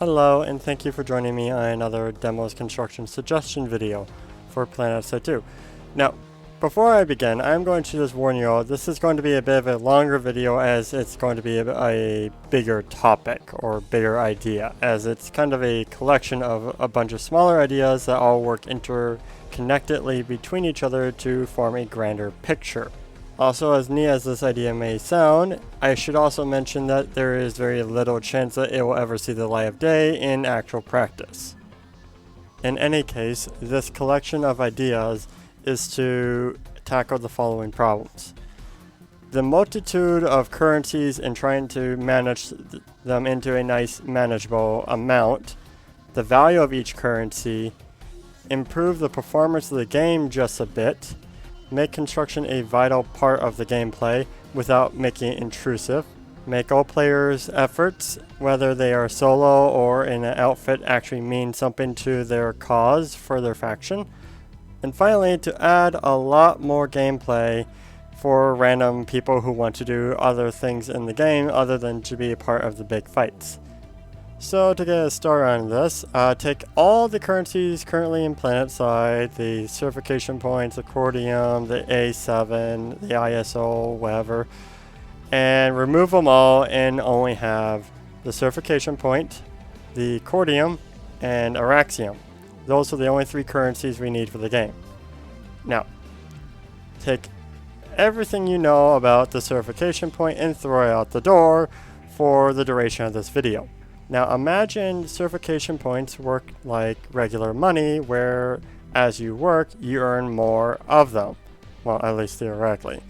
Hello, and thank you for joining me on another Demos Construction Suggestion video for Planetside 2. Now, before I begin, I'm going to just warn you all, this is going to be a bit of a longer video as it's going to be a bigger topic or bigger idea, as it's kind of a collection of a bunch of smaller ideas that all work interconnectedly between each other to form a grander picture. Also, as neat as this idea may sound, I should also mention that there is very little chance that it will ever see the light of day in actual practice. In any case, this collection of ideas is to tackle the following problems. The multitude of currencies and trying to manage them into a nice manageable amount, the value of each currency, improve the performance of the game just a bit, make construction a vital part of the gameplay without making it intrusive. Make all players' efforts, whether they are solo or in an outfit, actually mean something to their cause for their faction. And finally, to add a lot more gameplay for random people who want to do other things in the game other than to be a part of the big fights. So to get a start on this, take all the currencies currently in Planetside, the certification points, the Cortium, the A7, the ISO, whatever, and remove them all and only have the certification point, the Cortium, and Auraxium. Those are the only three currencies we need for the game. Now, take everything you know about the certification point and throw it out the door for the duration of this video. Now imagine certification points work like regular money, where as you work, you earn more of them. Well, at least theoretically.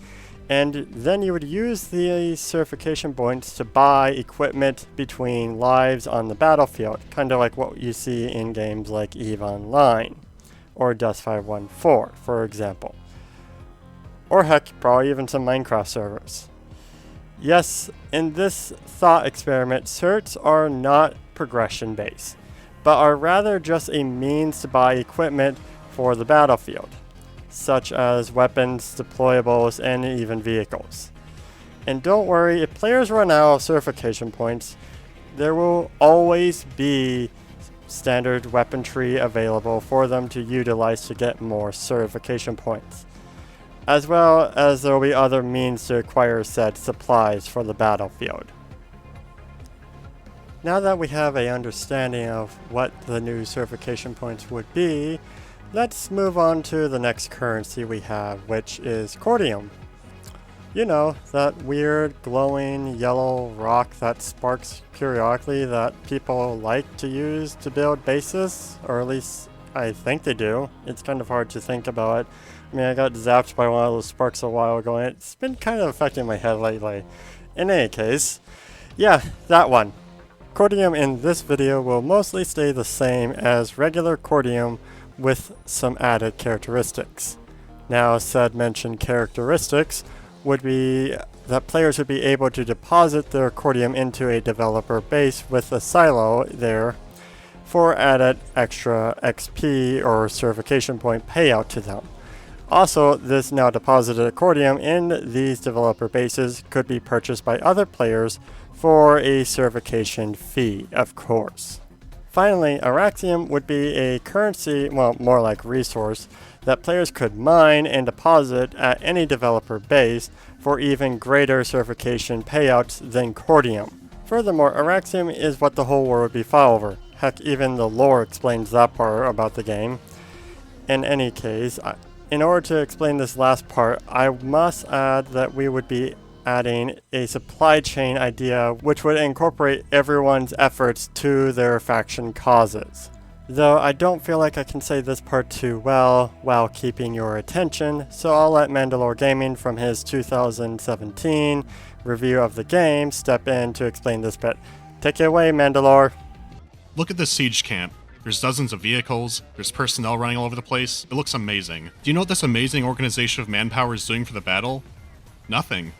And then you would use the certification points to buy equipment between lives on the battlefield, kind of like what you see in games like EVE Online, or Dust 514, for example. Or heck, probably even some Minecraft servers. Yes, in this thought experiment, certs are not progression based, but are rather just a means to buy equipment for the battlefield, such as weapons, deployables, and even vehicles. And don't worry, if players run out of certification points, there will always be standard weaponry available for them to utilize to get more certification points, as well as there will be other means to acquire said supplies for the battlefield. Now that we have an understanding of what the new certification points would be, let's move on to the next currency we have, which is Cortium. You know, that weird glowing yellow rock that sparks periodically that people like to use to build bases, or at least I think they do. It's kind of hard to think about it. I mean, I got zapped by one of those sparks a while ago, and it's been kind of affecting my head lately. In any case, yeah, that one. Cortium in this video will mostly stay the same as regular Cortium with some added characteristics. Now, said mentioned characteristics would be that players would be able to deposit their Cortium into a developer base with a silo there for added extra XP or certification point payout to them. Also, this now deposited Cortium in these developer bases could be purchased by other players for a certification fee, of course. Finally, Auraxium would be a currency, well, more like resource, that players could mine and deposit at any developer base for even greater certification payouts than Cortium. Furthermore, Auraxium is what the whole world would be fought over. Heck, even the lore explains that part about the game. In any case, in order to explain this last part, I must add that we would be adding a supply chain idea which would incorporate everyone's efforts to their faction causes. Though I don't feel like I can say this part too well while keeping your attention, so I'll let Mandalore Gaming from his 2017 review of the game step in to explain this bit. Take it away, Mandalore. Look at this siege camp. There's dozens of vehicles, there's personnel running all over the place. It looks amazing. Do you know what this amazing organization of manpower is doing for the battle? Nothing.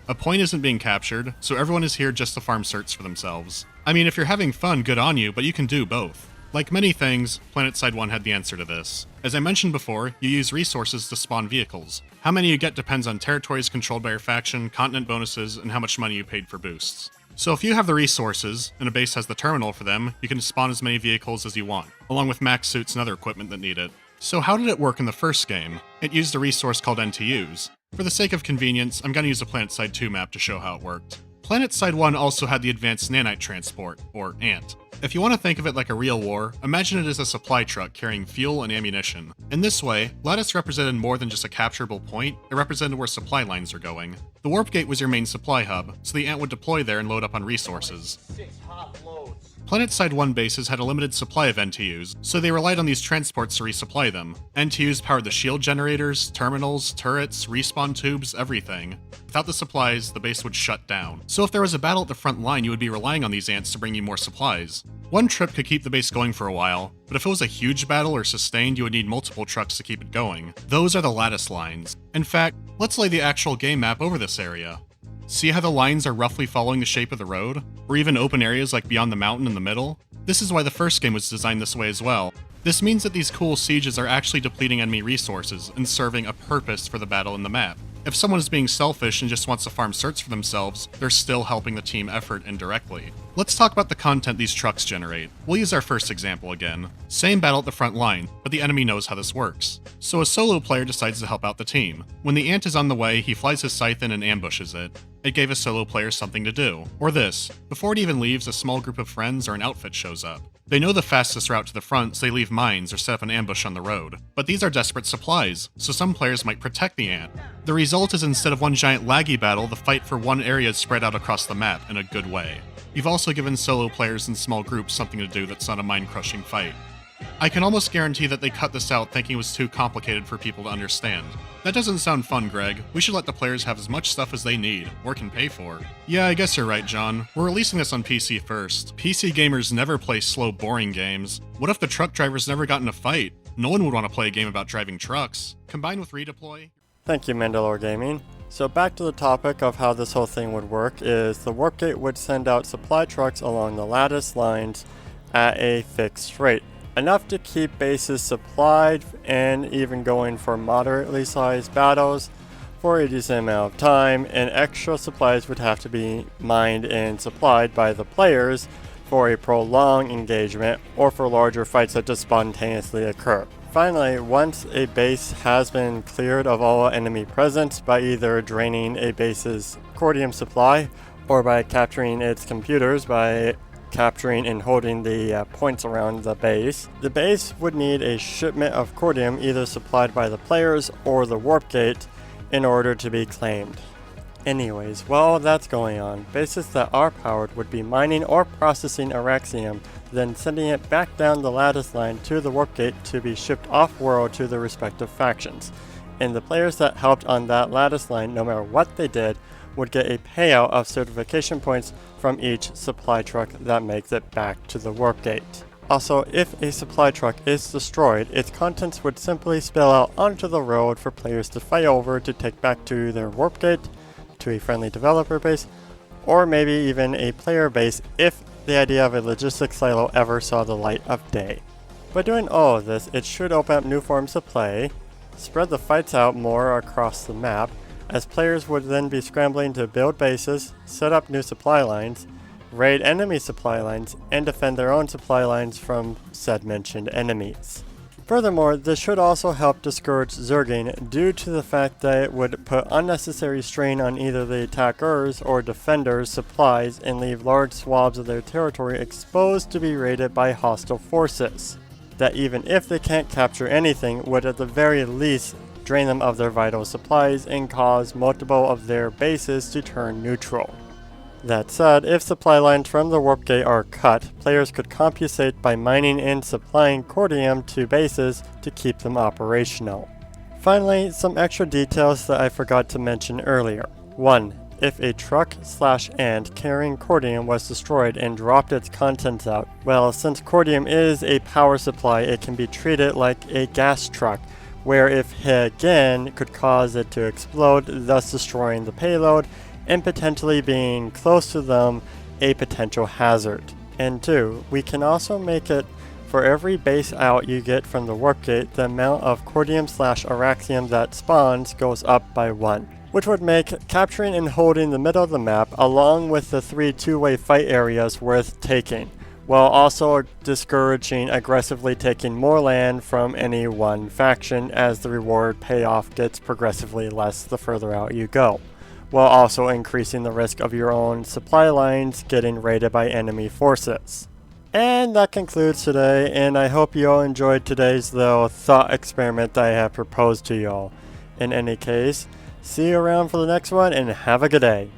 A point isn't being captured, so everyone is here just to farm certs for themselves. I mean, if you're having fun, good on you, but you can do both. Like many things, Planetside 1 had the answer to this. As I mentioned before, you use resources to spawn vehicles. How many you get depends on territories controlled by your faction, continent bonuses, and how much money you paid for boosts. So if you have the resources, and a base has the terminal for them, you can spawn as many vehicles as you want, along with max suits and other equipment that need it. So how did it work in the first game? It used a resource called NTUs. For the sake of convenience, I'm going to use a Planetside 2 map to show how it worked. Planetside 1 also had the Advanced Nanite Transport, or ANT. If you want to think of it like a real war, imagine it as a supply truck carrying fuel and ammunition. In this way, Lattice represented more than just a capturable point, it represented where supply lines are going. The warp gate was your main supply hub, so the ANT would deploy there and load up on resources. Planetside 1 bases had a limited supply of NTUs, so they relied on these transports to resupply them. NTUs powered the shield generators, terminals, turrets, respawn tubes, everything. Without the supplies, the base would shut down. So if there was a battle at the front line, you would be relying on these ants to bring you more supplies. One trip could keep the base going for a while, but if it was a huge battle or sustained, you would need multiple trucks to keep it going. Those are the lattice lines. In fact, let's lay the actual game map over this area. See how the lines are roughly following the shape of the road? Or even open areas like beyond the mountain in the middle? This is why the first game was designed this way as well. This means that these cool sieges are actually depleting enemy resources and serving a purpose for the battle in the map. If someone is being selfish and just wants to farm certs for themselves, they're still helping the team effort indirectly. Let's talk about the content these trucks generate. We'll use our first example again. Same battle at the front line, but the enemy knows how this works. So a solo player decides to help out the team. When the ant is on the way, he flies his scythe in and ambushes it. It gave a solo player something to do. Or this. Before it even leaves, a small group of friends or an outfit shows up. They know the fastest route to the front, so they leave mines or set up an ambush on the road. But these are desperate supplies, so some players might protect the ant. The result is instead of one giant laggy battle, the fight for one area is spread out across the map in a good way. You've also given solo players in small groups something to do that's not a mind-crushing fight. I can almost guarantee that they cut this out thinking it was too complicated for people to understand. That doesn't sound fun, Greg. We should let the players have as much stuff as they need, or can pay for. Yeah, I guess you're right, John. We're releasing this on PC first. PC gamers never play slow, boring games. What if the truck drivers never got in a fight? No one would want to play a game about driving trucks. Combined with redeploy... Thank you, Mandalore Gaming. So back to the topic of how this whole thing would work is the warp gate would send out supply trucks along the lattice lines at a fixed rate. Enough to keep bases supplied and even going for moderately sized battles for a decent amount of time, and extra supplies would have to be mined and supplied by the players for a prolonged engagement or for larger fights that just spontaneously occur. Finally, once a base has been cleared of all enemy presence by either draining a base's Cortium supply or by capturing its computers by capturing and holding the points around the base would need a shipment of Cortium either supplied by the players or the warp gate in order to be claimed. Anyways, while that's going on, bases that are powered would be mining or processing Auraxium, then sending it back down the lattice line to the warp gate to be shipped off-world to the respective factions. And the players that helped on that lattice line, no matter what they did, would get a payout of certification points from each supply truck that makes it back to the warp gate. Also, if a supply truck is destroyed, its contents would simply spill out onto the road for players to fight over to take back to their warp gate, to a friendly developer base, or maybe even a player base if the idea of a logistics silo ever saw the light of day. By doing all of this, it should open up new forms of play, spread the fights out more across the map, as players would then be scrambling to build bases, set up new supply lines, raid enemy supply lines, and defend their own supply lines from said mentioned enemies. Furthermore, this should also help discourage zerging due to the fact that it would put unnecessary strain on either the attackers or defenders' supplies and leave large swabs of their territory exposed to be raided by hostile forces, that even if they can't capture anything, would at the very least drain them of their vital supplies and cause multiple of their bases to turn neutral. That said, if supply lines from the warp gate are cut, players could compensate by mining and supplying Cortium to bases to keep them operational. Finally, some extra details that I forgot to mention earlier. 1. If a truck/ant carrying Cortium was destroyed and dropped its contents out, well, since Cortium is a power supply, it can be treated like a gas truck, where if hit again could cause it to explode, thus destroying the payload and potentially being close to them a potential hazard. And 2, we can also make it for every base out you get from the warp gate, the amount of Cortium/Auraxium that spawns goes up by 1. which would make capturing and holding the middle of the map along with the 3 two-way fight areas worth taking, while also discouraging aggressively taking more land from any one faction as the reward payoff gets progressively less the further out you go, while also increasing the risk of your own supply lines getting raided by enemy forces. And that concludes today, and I hope you all enjoyed today's little thought experiment that I have proposed to y'all. In any case, see you around for the next one, and have a good day.